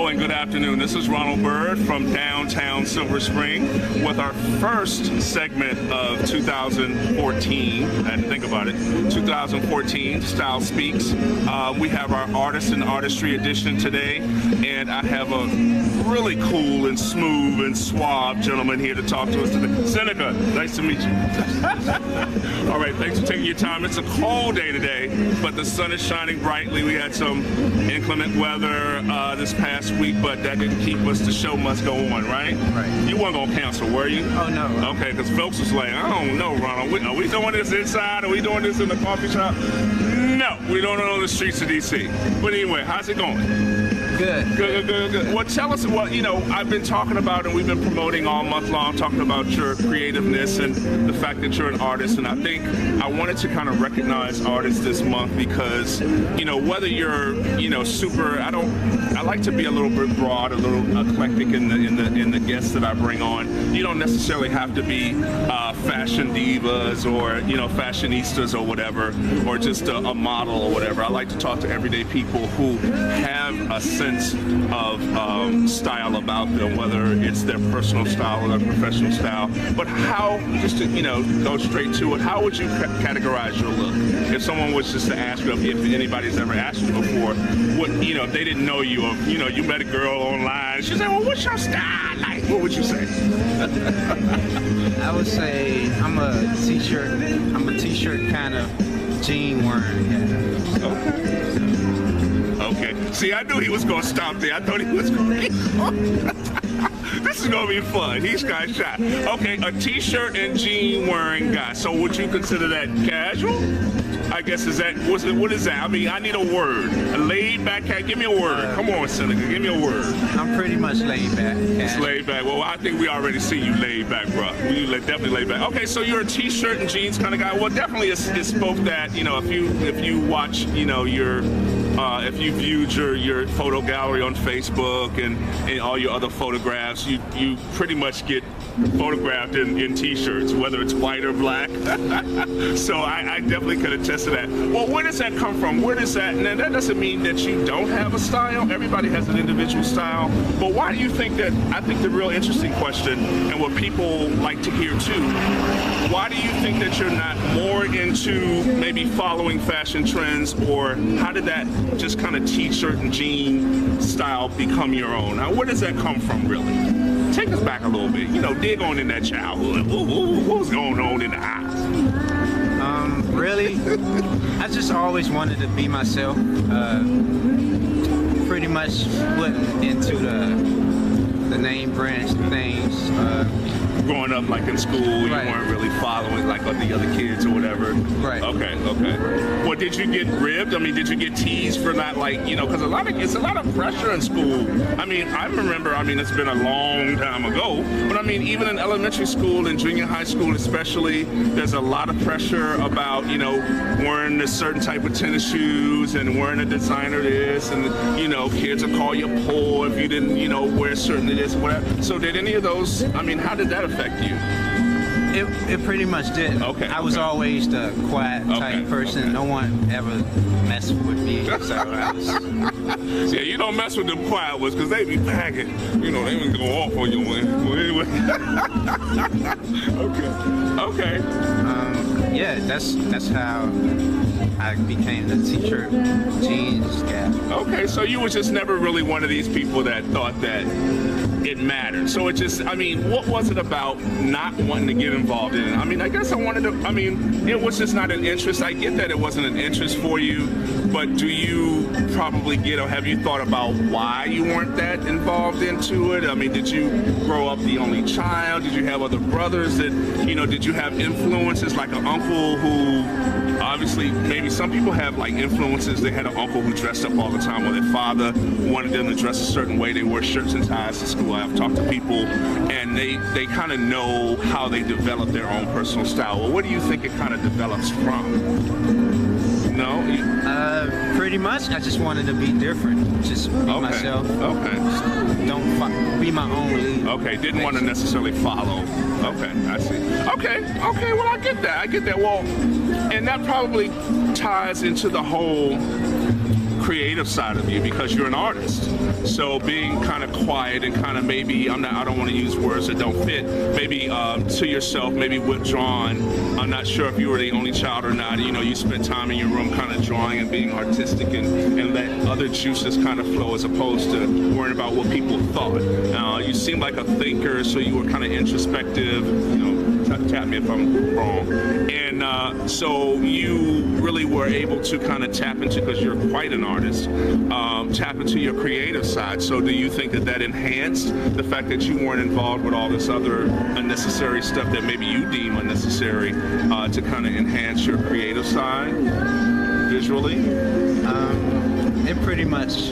and good afternoon. This is Ronald Bird from downtown Silver Spring with our first segment of 2014. I had to think about it. 2014 Style Speaks. We have our Artist and Artistry edition today, and I have a really cool and smooth and suave gentleman here to talk to us today. Seneca, nice to meet you. All right, thanks for taking your time. It's a cold day today, but the sun is shining brightly. We had some inclement weather this past week, but that didn't keep us. The show must go on, right? Right. You weren't going to cancel, were you? Oh, no. Okay, because folks was like, I don't know, Ronald. Are we doing this inside? Are we doing this in the coffee shop? No, we don't know the streets of D.C. But anyway, how's it going? Good. Well, tell us what, I've been talking about, and we've been promoting all month long, talking about your creativeness and the fact that you're an artist. And I think I wanted to kind of recognize artists this month because, whether you're, super, I like to be a little bit broad, a little eclectic in the guests that I bring on. You don't necessarily have to be fashion divas or, fashionistas or whatever, or just a model or whatever. I like to talk to everyday people who have a sense of style about them, whether it's their personal style or their professional style. But how, just to go straight to it, how would you categorize your look? If someone was just to ask you, if anybody's ever asked you before, what if they didn't know you, or you met a girl online, she said, "Well, what's your style like?" What would you say? I would say I'm a t-shirt kind of jean wearing guy. Okay. See, I knew he was going to stop there. I thought he was going to. This is going to be fun. He's got shot. Okay, a t-shirt and jean wearing guy. So would you consider that casual? I guess what is that? I mean, I need a word. A laid back cat. Give me a word. Come on, Seneca. Give me a word. I'm pretty much laid back. It's laid back. Well, I think we already see you laid back, bro. We definitely laid back. Okay, so you're a t-shirt and jeans kind of guy. Well, definitely it spoke that, if you watch, if you viewed your photo gallery on Facebook and all your other photographs, you pretty much get photographed in t-shirts, whether it's white or black. So I definitely could attest to that. Well, where does that come from? Where does that, and that doesn't mean that you don't have a style. Everybody has an individual style. But why do you think that, I think the real interesting question, and what people like to hear too, why do you think that you're not more into maybe following fashion trends, or how did that just kind of t-shirt and jean style become your own? Now, where does that come from, really? Take us back a little bit. Dig on in that childhood. What was going on in the house? Really, I just always wanted to be myself. Pretty much wasn't into the name branch things. Growing up, like in school, you weren't really following like the other kids or whatever. Right. Okay. Well, did you get ribbed? I mean, did you get teased for not because it's a lot of pressure in school. I mean, I remember. I mean, it's been a long time ago, but I mean, even in elementary school and junior high school, especially, there's a lot of pressure about wearing a certain type of tennis shoes and wearing a designer this, and kids will call you poor if you didn't wear certain this, whatever. So did any of those? I mean, how did that affect you? It pretty much did. Okay. I was always the quiet type person. Okay. No one ever messed with me. So I was. Yeah, you don't mess with them quiet ones because they be packing. They would go off on you. Well, anyway. Okay. Yeah, that's how I became the t-shirt jeans guy. Okay, so you was just never really one of these people that thought that it mattered. So what was it about not wanting to get involved in it? I mean, I guess it was just not an interest. I get that it wasn't an interest for you, but do you probably or have you thought about why you weren't that involved into it? I mean, did you grow up the only child? Did you have other brothers that, did you have influences like an uncle who, obviously, maybe some people have like influences. They had an uncle who dressed up all the time, or their father wanted them to dress a certain way. They wore shirts and ties to school. I've talked to people, and they kind of know how they develop their own personal style. Well, what do you think it kind of develops from? No? Pretty much, I just wanted to be different. Just be myself. Okay. Don't be my own lead. Okay, didn't want to necessarily follow. Okay, I see. Okay, well, I get that. Well, and that probably ties into the whole creative side of you because you're an artist. So being kind of quiet and kind of maybe, I don't want to use words that don't fit, maybe to yourself, maybe withdrawn. I'm not sure if you were the only child or not. You know, you spent time in your room kind of drawing and being artistic and let other juices kind of flow as opposed to worrying about what people thought. You seem like a thinker, so you were kind of introspective. You know, tap me if I'm wrong. And so you really were able to kind of tap into, because you're quite an artist, tap into your creative side. So do you think that that enhanced the fact that you weren't involved with all this other unnecessary stuff that maybe you deem unnecessary to kind of enhance your creative side visually? It pretty much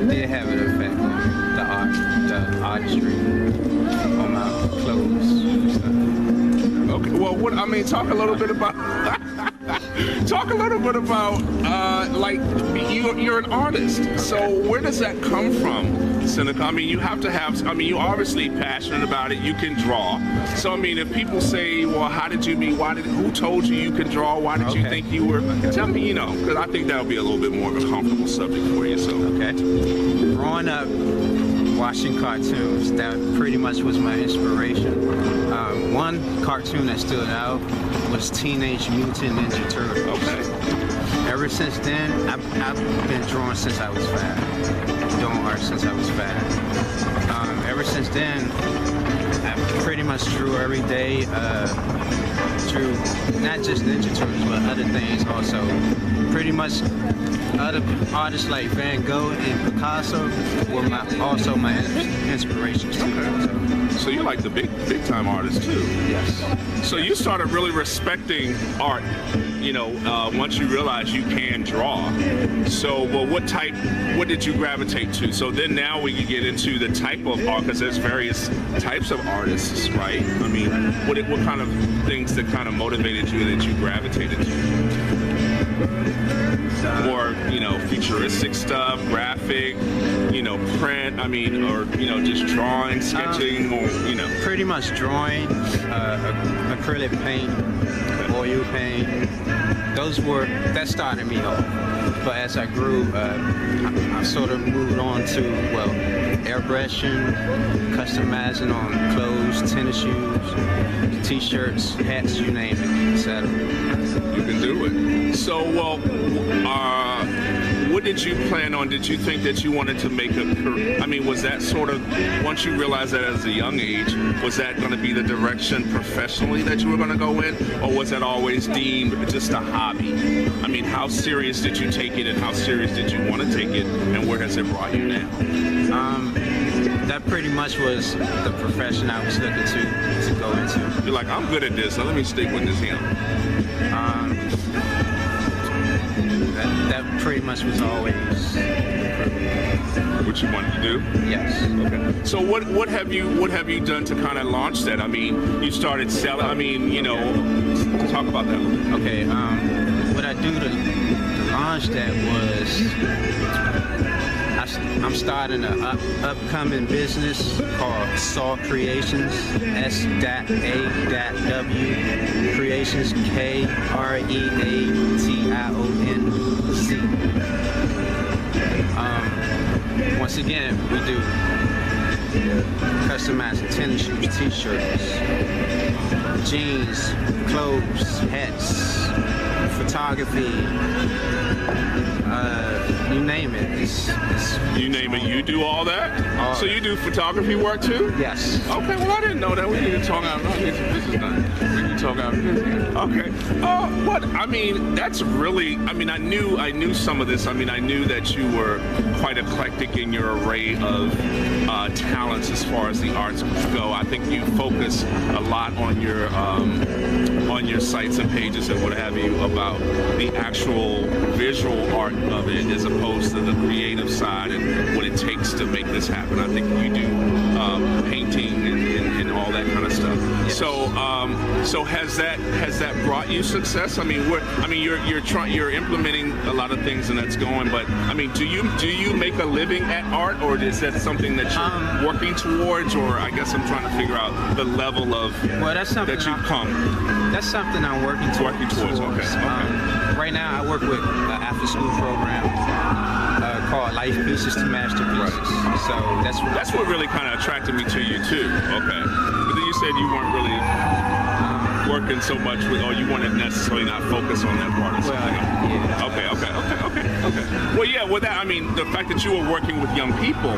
did have an effect on the artistry on my clothes and stuff. Okay, well, talk a little bit about like you're an artist. Okay. So where does that come from, Seneca? I mean, you have to have. I mean, you're obviously passionate about it. You can draw. So I mean, if people say, "Well, how did you meet? Who told you can draw? Why did you think you were?" Tell me, because I think that'll be a little bit more of a comfortable subject for you. So okay, growing up watching cartoons, that pretty much was my inspiration. One cartoon that stood out was Teenage Mutant Ninja Turtles. Okay. Ever since then, I've been drawing since I was 5. Doing art since I was 5. Ever since then, I pretty much drew every day. Drew not just Ninja Turtles, but other things also. Pretty much other artists like Van Gogh and Picasso were also my inspirations too. So you're like the big time artist too. Yes. So you started really respecting art, once you realized you can draw. So, well, what did you gravitate to? So then now we can get into the type of art, because there's various types of artists, right? I mean, what kind of things that kind of motivated you that you gravitated to? More, futuristic stuff, graphic, print, or, just drawing, sketching, or, Pretty much drawing, acrylic paint, oil paint. That started me off. But as I grew, I sort of moved on to, airbrushing, customizing on clothes, tennis shoes, t-shirts, hats, you name it, etc. You can do it. So, what did you plan on? Did you think that you wanted to make a career? I mean, was that sort of, once you realized that as a young age, was that going to be the direction professionally that you were going to go in? Or was that always deemed just a hobby? I mean, how serious did you take it, and how serious did you want to take it, and where has it brought you now? That pretty much was the profession I was looking to go into. You're like, I'm good at this, so let me stick with this here. That pretty much was always what you wanted to do? Yes. Okay. So what have you done to kind of launch that? I mean, you started selling. I mean, talk about that a little bit. Okay. What I do to launch that was I'm starting an upcoming business called Saw Creations, S.A.W. Creations, KREATIONC. Once again, we do customizing tennis shoes, t-shirts, jeans, clothes, hats, photography, you name it. You name it, you do all that? So you do photography work too? Yes. Okay, well I didn't know that. We need to talk out. We need some business done. We need to talk out business. Okay. What? I mean, that's really, I knew some of this. I knew that you were quite eclectic in your array of talents as far as the arts go. I think you focus a lot on your sites and pages and what have you about the actual visual art of it as opposed to the creative side and what it takes to make this happen. I think you do painting and all that kind of stuff. Yes. So has that brought you success? You're implementing a lot of things and that's going. But do you make a living at art, or is that something that you're working towards? Or I guess I'm trying to figure out the level of that you've come. That's something I'm working towards. Okay. Right now, I work with an after-school program. called Life Pieces to Masterpieces. Right. So that's what really kind of attracted me to you too. Okay, but then you said you weren't really working so much with, or you weren't necessarily not focused on that part of something. Yeah. Okay. Well, yeah. Well, that, I mean, the fact that you were working with young people,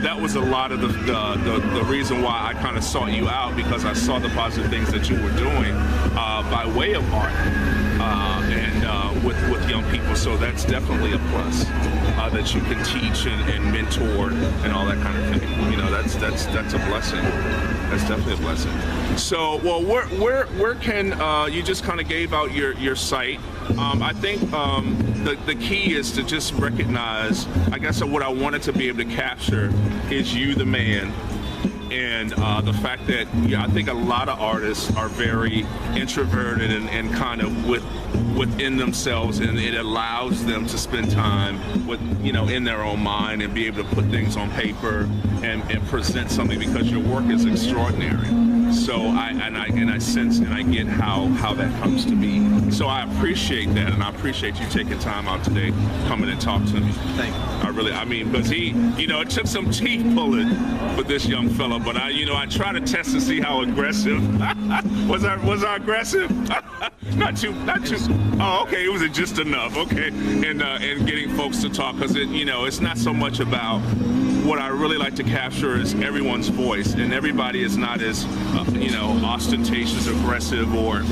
that was a lot of the reason why I kind of sought you out, because I saw the positive things that you were doing by way of art and with young people. So that's definitely a plus that you can teach and mentor and all that kind of thing. You know, that's a blessing. That's definitely a blessing. So, well, where can you just kind of gave out your site? I think the key is to just recognize, I guess what I wanted to be able to capture is you, the man, and the fact that I think a lot of artists are very introverted and kind of within themselves, and it allows them to spend time with, you know, in their own mind and be able to put things on paper and present something, because your work is extraordinary. So I sense and I get how that comes to be. So I appreciate that, and I appreciate you taking time out today, coming and talk to me. Thank you. I mean, because he, you know, it took some teeth pulling with this young fella, but I try to test to see how aggressive. Was I aggressive? Not too. Oh, okay, it was just enough. Okay, and getting folks to talk, because it's not so much about. What I really like to capture is everyone's voice, and everybody is not as ostentatious, aggressive, or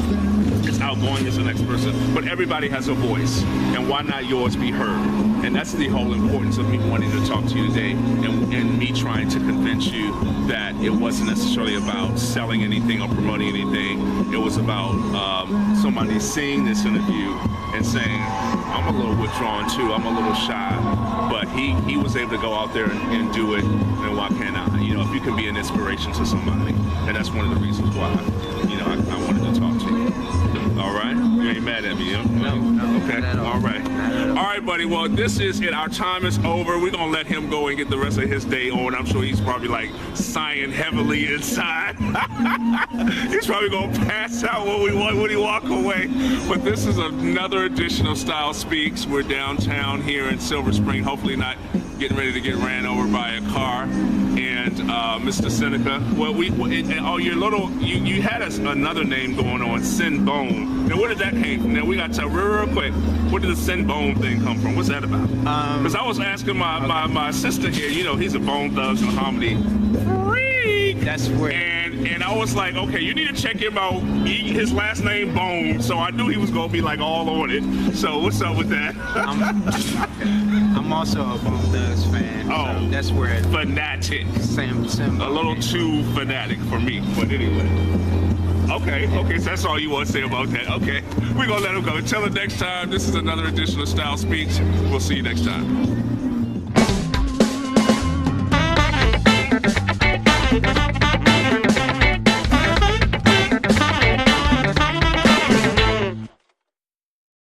as outgoing as the next person, but everybody has a voice, and why not yours be heard? And that's the whole importance of me wanting to talk to you today, and me trying to convince you that it wasn't necessarily about selling anything or promoting anything. It was about somebody seeing this interview and saying, I'm a little withdrawn too, I'm a little shy, but he was able to go out there and do it, and why can't I? If you can be an inspiration to somebody, and that's one of the reasons why, I wanted to talk to you. All right? You ain't mad at me, huh? No. Okay. All right. All right, buddy. Well, this is it. Our time is over. We're going to let him go and get the rest of his day on. I'm sure he's probably like sighing heavily inside. He's probably going to pass out when he walk away. But this is another edition of Style Speaks. We're downtown here in Silver Spring, hopefully not getting ready to get ran over by a car. And Mr. Seneca, well, you had another name going on, Sin Bone. Now, where did that came from? Now, we got to tell real quick, where did the Sin Bone thing come from? What's that about? Because I was asking my sister here, he's a Bone Thugs and Harmony freak. That's where. And I was like, okay, you need to check him out. His last name Bone, so I knew he was gonna be like all on it. So what's up with that? I'm also a Bone Thugs fan. Oh, so that's where fanatic. Sam a little too fanatic for me, but anyway. Okay, so that's all you want to say about that. Okay, we're gonna let him go. Until the next time, this is another edition of Style Speaks. We'll see you next time.